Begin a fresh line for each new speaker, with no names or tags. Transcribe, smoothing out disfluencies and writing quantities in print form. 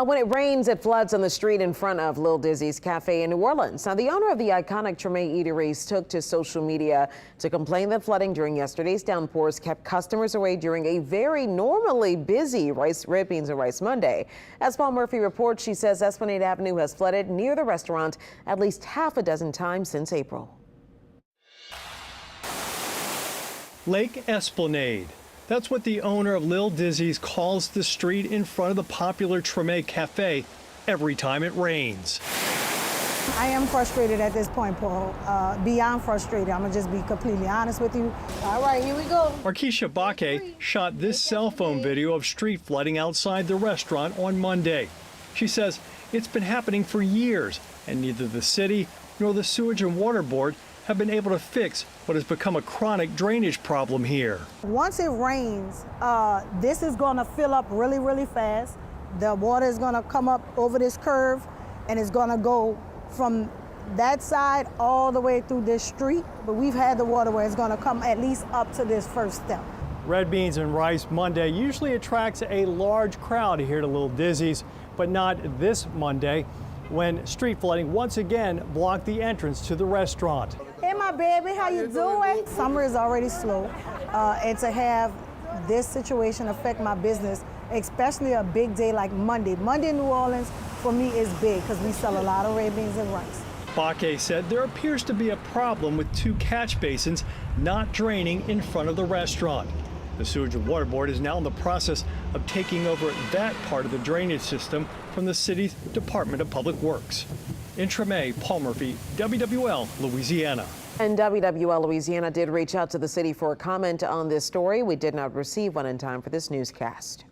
When it rains, it floods on the street in front of Lil Dizzy's Cafe in New Orleans. Now, the owner of the iconic Treme Eateries took to social media to complain that flooding during yesterday's downpours kept customers away during a very normally busy Red Beans and Rice Monday. As Paul Murphy reports, she says Esplanade Avenue has flooded near the restaurant at least half a dozen times since April.
Lake Esplanade. That's what the owner of Lil Dizzy's calls the street in front of the popular Treme Cafe every time it rains.
I am frustrated at this point, Paul. Beyond frustrated. I'm going to just be completely honest with you. All right, here we go.
Markeisha Bakke shot this cell phone video of street flooding outside the restaurant on Monday. She says it's been happening for years, and neither the city nor the Sewage and Water Board have been able to fix what has become a chronic drainage problem here.
Once it rains, this is going to fill up really, really fast. The water is going to come up over this curve, and it's going to go from that side all the way through this street. But we've had the water where it's going to come at least up to this first step.
Red Beans and Rice Monday usually attracts a large crowd here to Lil Dizzy's, but not this Monday, when street flooding once again blocked the entrance to the restaurant.
Hey, my baby, how you doing? Summer is already slow, and to have this situation affect my business, especially a big day like Monday. Monday in New Orleans, for me, is big because we sell a lot of red beans and rice.
Bakke said there appears to be a problem with two catch basins not draining in front of the restaurant. The Sewage and Water Board is now in the process of taking over that part of the drainage system from the city's Department of Public Works. In Treme, Paul Murphy, WWL, Louisiana.
And WWL Louisiana did reach out to the city for a comment on this story. We did not receive one in time for this newscast.